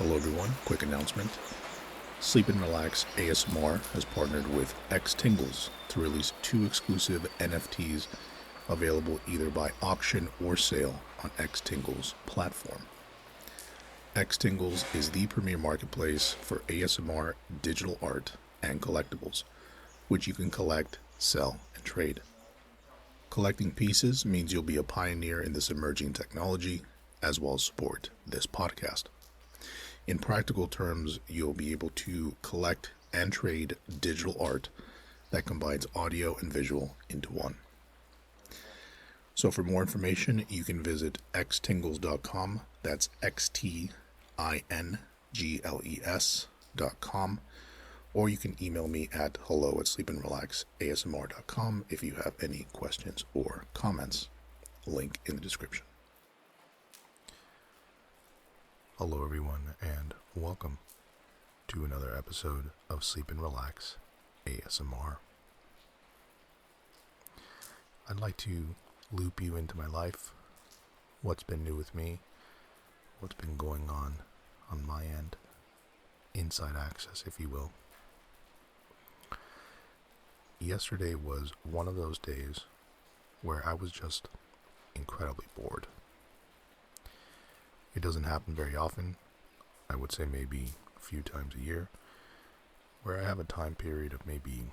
Hello everyone, quick announcement. Sleep and Relax ASMR has partnered with X Tingles to release 2 exclusive NFTs available either by auction or sale on X Tingles platform. X Tingles is the premier marketplace for ASMR digital art and collectibles, which you can collect, sell, and trade. Collecting pieces means you'll be a pioneer in this emerging technology, as well as support this podcast. In practical terms, you'll be able to collect and trade digital art that combines audio and visual into one. So for more information, you can visit xtingles.com. That's xtingles.com. Or you can email me at hello@sleepandrelaxasmr.com if you have any questions or comments. Link in the description. Hello everyone, and welcome to another episode of Sleep and Relax ASMR. I'd like to loop you into my life, what's been new with me, what's been going on my end, inside access if you will. Yesterday was one of those days where I was just incredibly bored. It doesn't happen very often. I would say maybe a few times a year, where I have a time period of maybe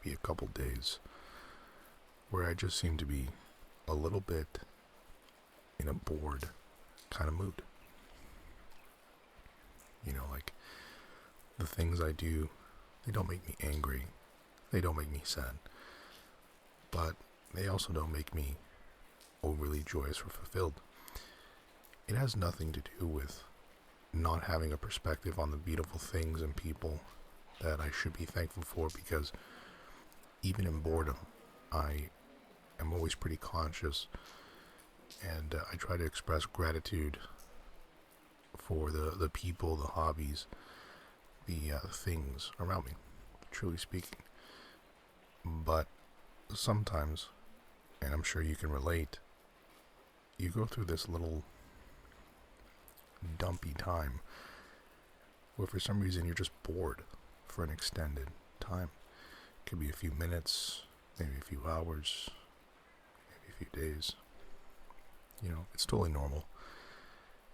a couple days where I just seem to be a little bit in a bored kind of mood. You know, like the things I do, they don't make me angry, they don't make me sad, but they also don't make me overly joyous or fulfilled. It has nothing to do with not having a perspective on the beautiful things and people that I should be thankful for, because even in boredom, I am always pretty conscious, and I try to express gratitude for the people, the hobbies, the things around me, truly speaking. But sometimes, and I'm sure you can relate, you go through this little dumpy time where for some reason you're just bored for an extended time. It could be a few minutes, maybe a few hours, maybe a few days. You know, it's totally normal.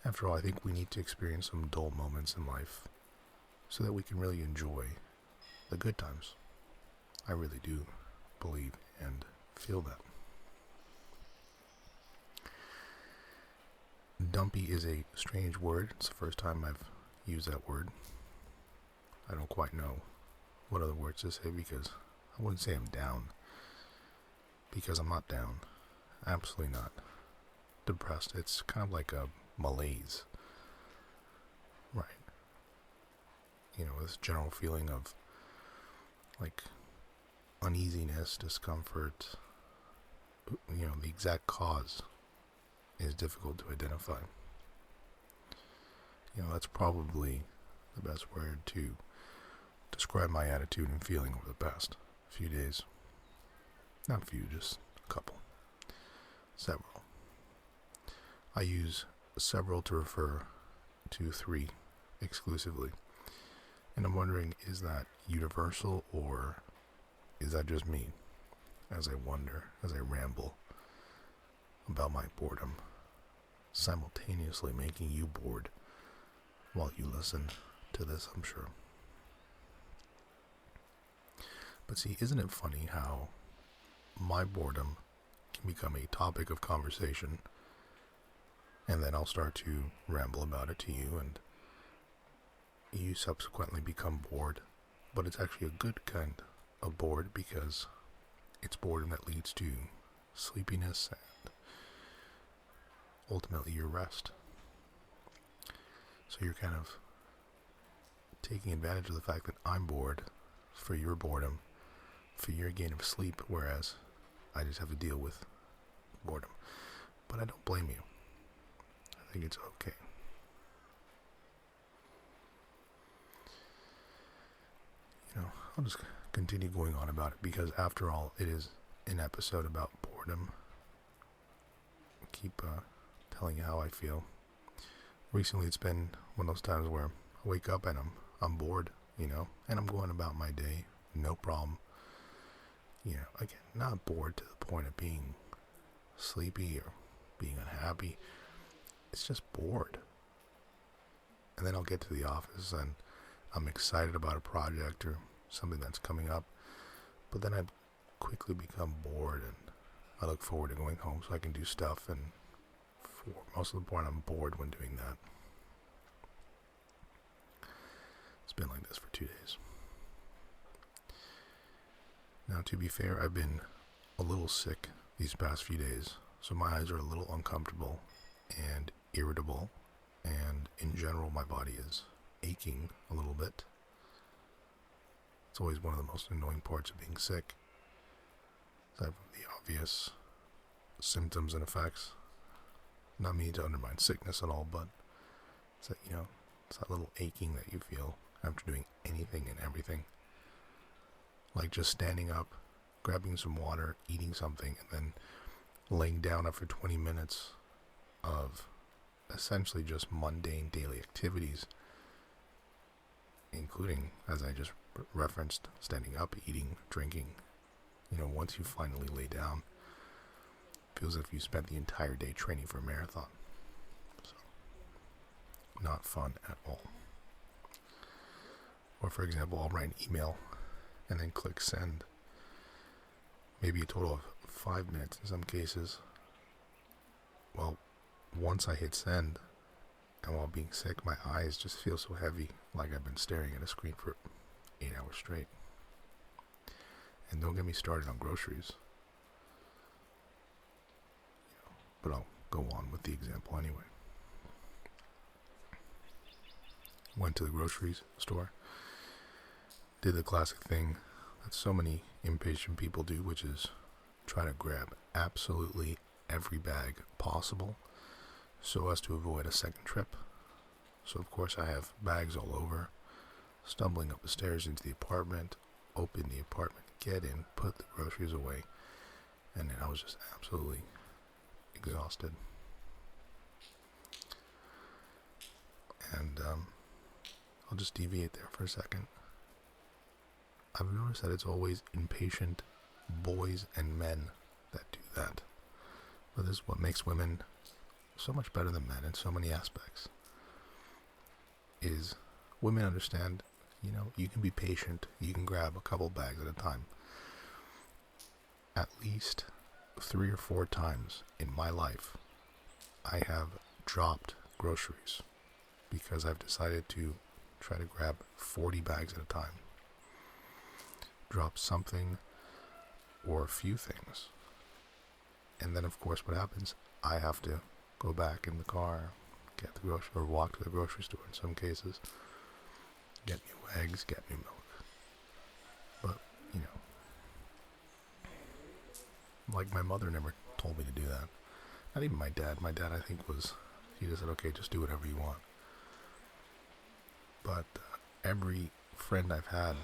After all, I think we need to experience some dull moments in life so that we can really enjoy the good times. I really do believe and feel that. Dumpy is a strange word. It's the first time I've used that word. I don't quite know what other words to say, because I wouldn't say I'm down, because I'm not down. Absolutely not. Depressed. It's kind of like a malaise. Right. You know, this general feeling of like uneasiness, discomfort. You know, the exact cause is difficult to identify. You know, that's probably the best word to describe my attitude and feeling over the past few days. Not a few, just a couple. Several. I use several to refer to 3 exclusively. And I'm wondering, is that universal, or is that just me? As I wonder, as I ramble about my boredom, simultaneously making you bored while you listen to this, I'm sure. But see, isn't it funny how my boredom can become a topic of conversation, and then I'll start to ramble about it to you, and you subsequently become bored, but it's actually a good kind of bored, because it's boredom that leads to sleepiness and ultimately your rest. So you're kind of taking advantage of the fact that I'm bored for your boredom, for your gain of sleep, whereas I just have to deal with boredom. But I don't blame you. I think it's okay. You know, I'll just continue going on about it, because after all, it is an episode about boredom. Keep telling you how I feel. recently it's been one of those times where I wake up and I'm bored, and I'm going about my day, no problem. Again, not bored to the point of being sleepy or being unhappy. It's just bored. And then I'll get to the office and I'm excited about a project or something that's coming up, but then I quickly become bored and I look forward to going home so I can do stuff, and for most of the point I'm bored when doing that. It's been like this for 2 days. Now, to be fair, I've been a little sick these past few days, so my eyes are a little uncomfortable and irritable, and in general my body is aching a little bit. It's always one of the most annoying parts of being sick, aside from the obvious symptoms and effects. Not meaning to undermine sickness at all, but it's that, it's that little aching that you feel after doing anything and everything. Like just standing up, grabbing some water, eating something, and then laying down after 20 minutes of essentially just mundane daily activities, including, as I just referenced, standing up, eating, drinking. Once you finally lay down, it feels as if you spent the entire day training for a marathon. So, not fun at all. Or for example, I'll write an email and then click send. Maybe a total of 5 minutes in some cases. Well, once I hit send, and while being sick, my eyes just feel so heavy, like I've been staring at a screen for 8 hours straight. And don't get me started on groceries. But I'll go on with the example anyway. Went to the grocery store, did the classic thing that so many impatient people do, which is try to grab absolutely every bag possible so as to avoid a second trip. So of course I have bags all over, stumbling up the stairs into the apartment, open the apartment, get in, put the groceries away, and then I was just absolutely exhausted. And I'll just deviate there for a second. I've noticed that it's always impatient boys and men that do that. But this is what makes women so much better than men in so many aspects. Is women understand, you can be patient, you can grab a couple bags at a time. At least 3 or 4 times in my life, I have dropped groceries because I've decided to try to grab 40 bags at a time. Drop something or a few things. And then of course what happens, I have to go back in the car, get the grocery, or walk to the grocery store in some cases, get new eggs, get new milk. But, like my mother never told me to do that. Not even my dad. My dad, I think, he just said, okay, just do whatever you want. But every friend I've had,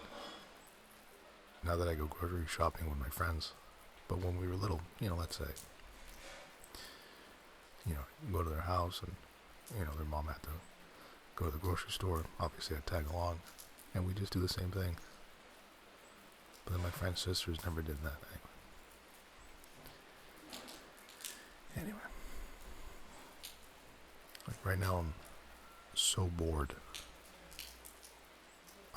now that I go grocery shopping with my friends, but when we were little, let's say, go to their house and, their mom had to go to the grocery store. Obviously I'd tag along, and we just do the same thing. But then my friend's sisters never did that. Anyway, like right now I'm so bored.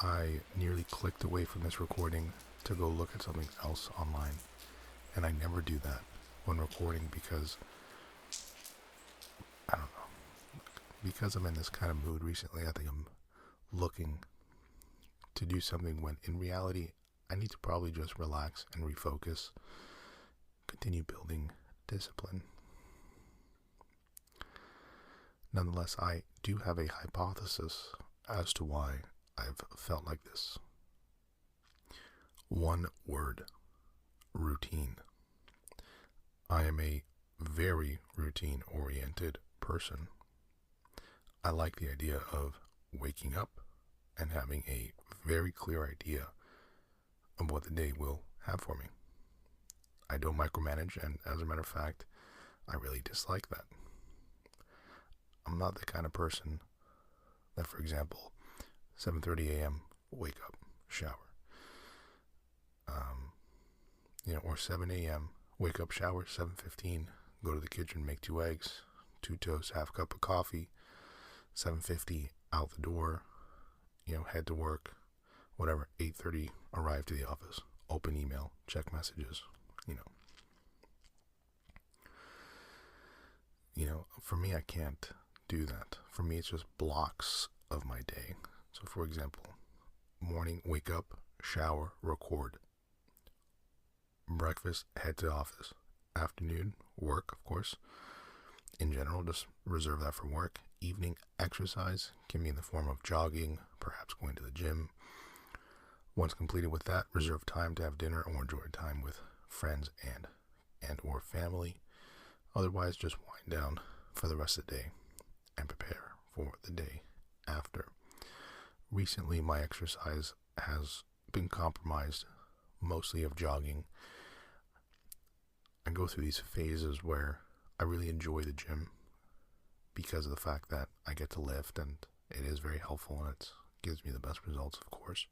I nearly clicked away from this recording to go look at something else online, and I never do that when recording because, I don't know, because I'm in this kind of mood recently. I think I'm looking to do something when in reality I need to probably just relax and refocus, continue building discipline. Nonetheless, I do have a hypothesis as to why I've felt like this. One word: routine. I am a very routine-oriented person. I like the idea of waking up and having a very clear idea of what the day will have for me. I don't micromanage, and as a matter of fact, I really dislike that. I'm not the kind of person that, for example, 7:30 a.m. wake up, shower, or 7 a.m. wake up, shower, 7:15, go to the kitchen, make 2 eggs, 2 toasts, half a cup of coffee, 7:50 out the door, head to work, whatever, 8:30 arrive to the office, open email, check messages, for me, I can't do that. For me, it's just blocks of my day. So, for example, morning, wake up, shower, record. Breakfast, head to office. Afternoon, work, of course. In general, just reserve that for work. Evening, exercise can be in the form of jogging, perhaps going to the gym. Once completed with that, reserve time to have dinner or enjoy time with friends and or family. Otherwise, just wind down for the rest of the day and prepare for the day after. Recently, my exercise has been compromised, mostly of jogging. I go through these phases where I really enjoy the gym because of the fact that I get to lift, and it is very helpful, and it gives me the best results, of course.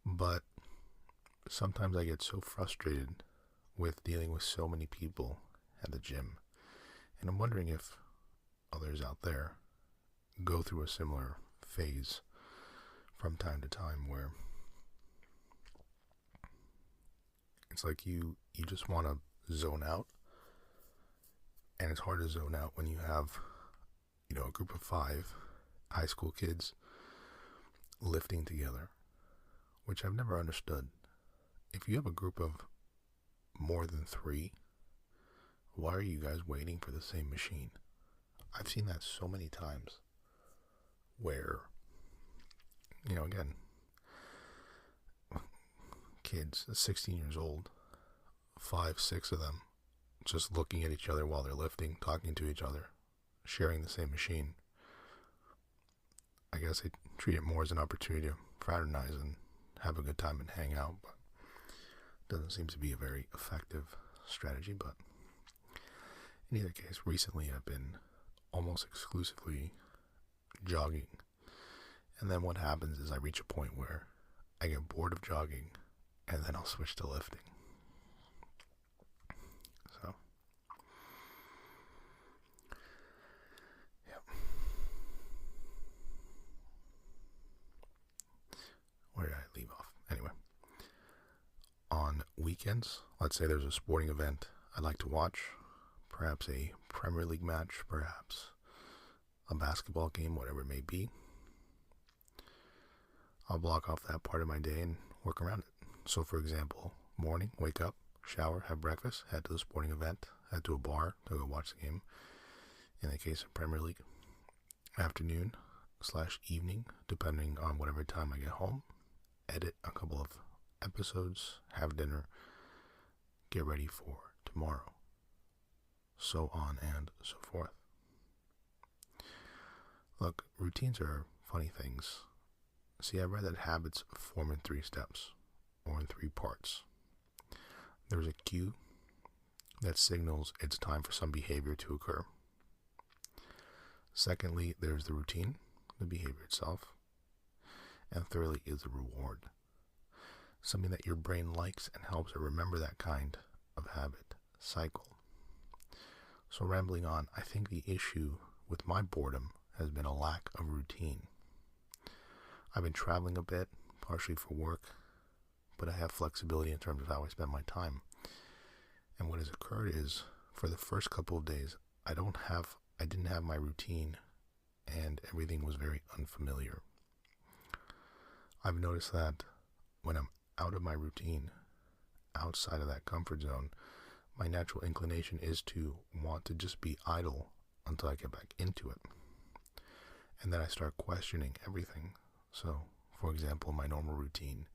But sometimes I get so frustrated with dealing with so many people at the gym, and I'm wondering if others out there go through a similar phase from time to time where it's like you just want to zone out, and it's hard to zone out when you have a group of 5 high school kids lifting together, which I've never understood. If you have a group of more than 3, why are you guys waiting for the same machine? I've seen that so many times where, again, kids, 16 years old, 5, 6 of them, just looking at each other while they're lifting, talking to each other, sharing the same machine. I guess they treat it more as an opportunity to fraternize and have a good time and hang out, but it doesn't seem to be a very effective strategy. But in either case, recently I've been almost exclusively jogging, and then what happens is I reach a point where I get bored of jogging, and then I'll switch to lifting. So, yeah. Where did I leave off? Anyway, on weekends, let's say there's a sporting event I'd like to watch, perhaps a Premier League match, perhaps a basketball game, whatever it may be. I'll block off that part of my day and work around it. So, for example, morning, wake up, shower, have breakfast, head to the sporting event, head to a bar to go watch the game, in the case of Premier League. Afternoon/evening, depending on whatever time I get home, edit a couple of episodes, have dinner, get ready for tomorrow, so on and so forth. Look, routines are funny things. See, I read that habits form in 3 steps, or in 3 parts. There's a cue that signals it's time for some behavior to occur. Secondly, there's the routine, the behavior itself. And thirdly is the reward, something that your brain likes and helps it remember that kind of habit cycle. So rambling on, I think the issue with my boredom has been a lack of routine. I've been traveling a bit, partially for work, but I have flexibility in terms of how I spend my time. And what has occurred is, for the first couple of days, I didn't have my routine, and everything was very unfamiliar. I've noticed that when I'm out of my routine, outside of that comfort zone, my natural inclination is to want to just be idle until I get back into it. And then I start questioning everything. So, for example, my normal routine,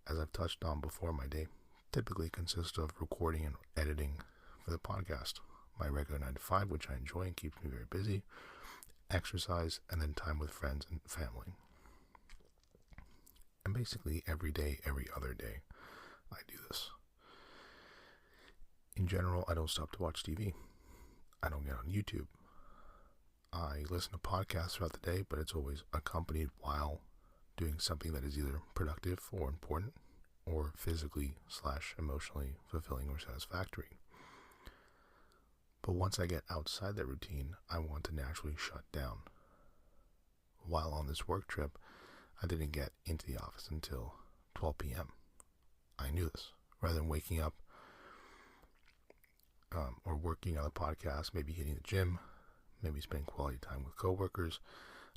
as I've touched on before, my day typically consists of recording and editing for the podcast, my regular 9 to 5, which I enjoy and keeps me very busy, exercise, and then time with friends and family. And basically every day, every other day, I do this. In general, I don't stop to watch TV. I don't get on YouTube. I listen to podcasts throughout the day, but it's always accompanied while doing something that is either productive or important or physically/emotionally fulfilling or satisfactory. But once I get outside that routine, I want to naturally shut down. While on this work trip, I didn't get into the office until 12 p.m. I knew this. Rather than waking up or working on a podcast, maybe hitting the gym, maybe spending quality time with coworkers,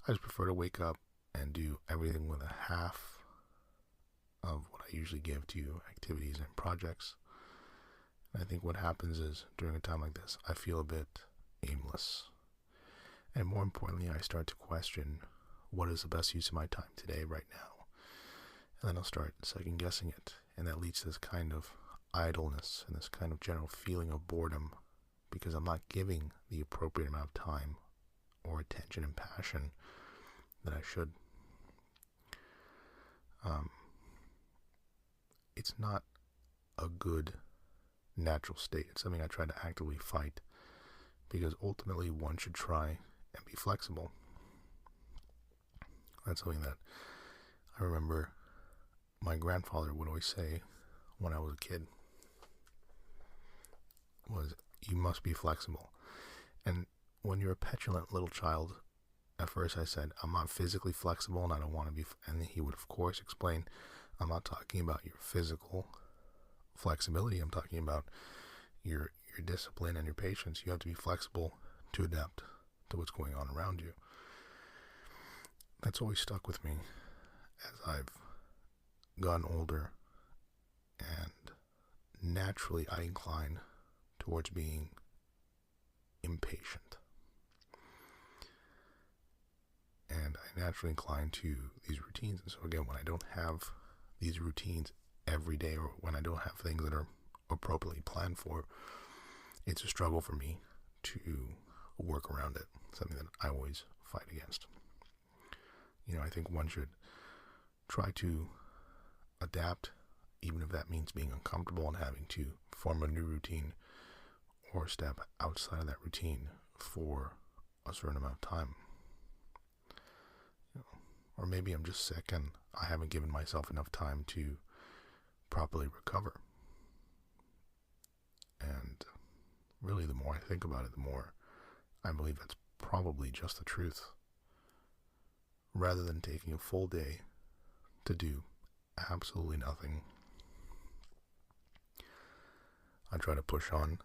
I just prefer to wake up and do everything with a half of what I usually give to activities and projects. And I think what happens is, during a time like this, I feel a bit aimless. And more importantly, I start to question, what is the best use of my time today, right now? And then I'll start second guessing it. And that leads to this kind of idleness and this kind of general feeling of boredom, because I'm not giving the appropriate amount of time or attention and passion that I should. It's not a good natural state. It's something I try to actively fight, because ultimately one should try and be flexible. That's something that I remember my grandfather would always say when I was a kid, was, you must be flexible. And when you're a petulant little child, at first I said, I'm not physically flexible and I don't want to be, and he would of course explain, I'm not talking about your physical flexibility, I'm talking about your discipline and your patience. You have to be flexible to adapt to what's going on around you. That's always stuck with me as I've gotten older, and naturally I incline towards being impatient. And I naturally incline to these routines. And so again, when I don't have these routines every day, or when I don't have things that are appropriately planned for, it's a struggle for me to work around it. Something that I always fight against. I think one should try to adapt, even if that means being uncomfortable and having to form a new routine or step outside of that routine for a certain amount of time. Or maybe I'm just sick and I haven't given myself enough time to properly recover. And really, the more I think about it, the more I believe that's probably just the truth. Rather than taking a full day to do absolutely nothing, I try to push on.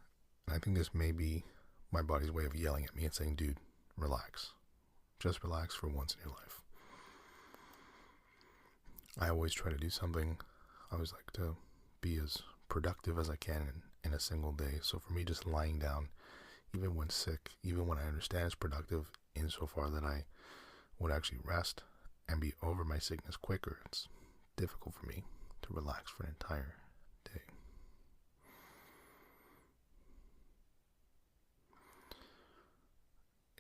And I think this may be my body's way of yelling at me and saying, dude, relax. Just relax for once in your life. I always try to do something. I always like to be as productive as I can in a single day. So for me, just lying down, even when sick, even when I understand it's productive, insofar that I would actually rest and be over my sickness quicker, it's difficult for me to relax for an entire day.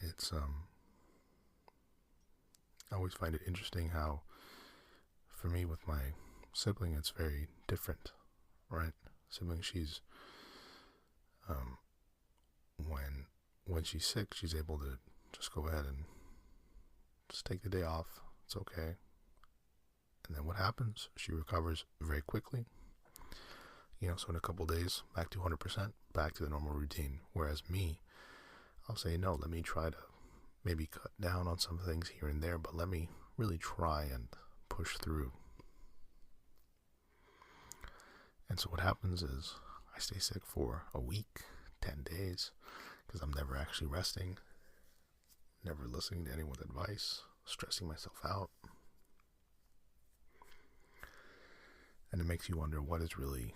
It's I always find it interesting how, for me with my sibling, it's very different, right? Sibling, she's when she's sick, she's able to just go ahead and just take the day off. It's okay. And then what happens? She recovers very quickly. So in a couple days, back to 100%, back to the normal routine. Whereas me, I'll say, no, let me try to maybe cut down on some things here and there, but let me really try and push through. And so what happens is I stay sick for a week, 10 days, because I'm never actually resting, never listening to anyone's advice, stressing myself out. And it makes you wonder, what is really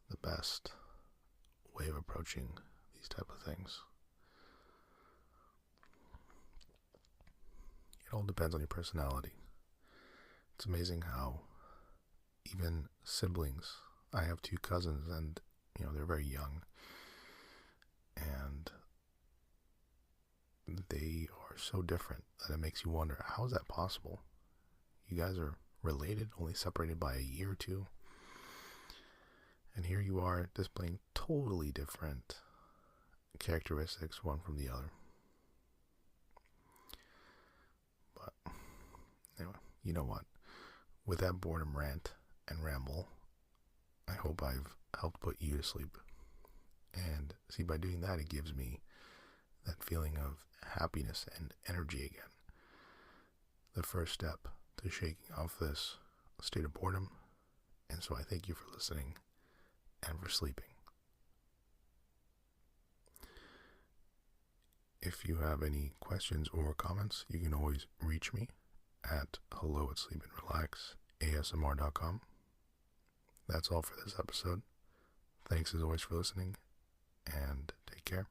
the best way of approaching these type of things? It all depends on your personality. It's amazing how even siblings, I have 2 cousins, and they're very young, and they are so different that it makes you wonder, how is that possible? You guys are related, only separated by a year or 2, and here you are displaying totally different characteristics one from the other. But anyway, you know what? With that boredom rant and ramble, I hope I've helped put you to sleep. And see, by doing that, it gives me that feeling of happiness and energy again. The first step to shaking off this state of boredom. And so I thank you for listening and for sleeping. If you have any questions or comments, you can always reach me at hello@sleepandrelaxasmr.com. That's all for this episode. Thanks as always for listening, and take care.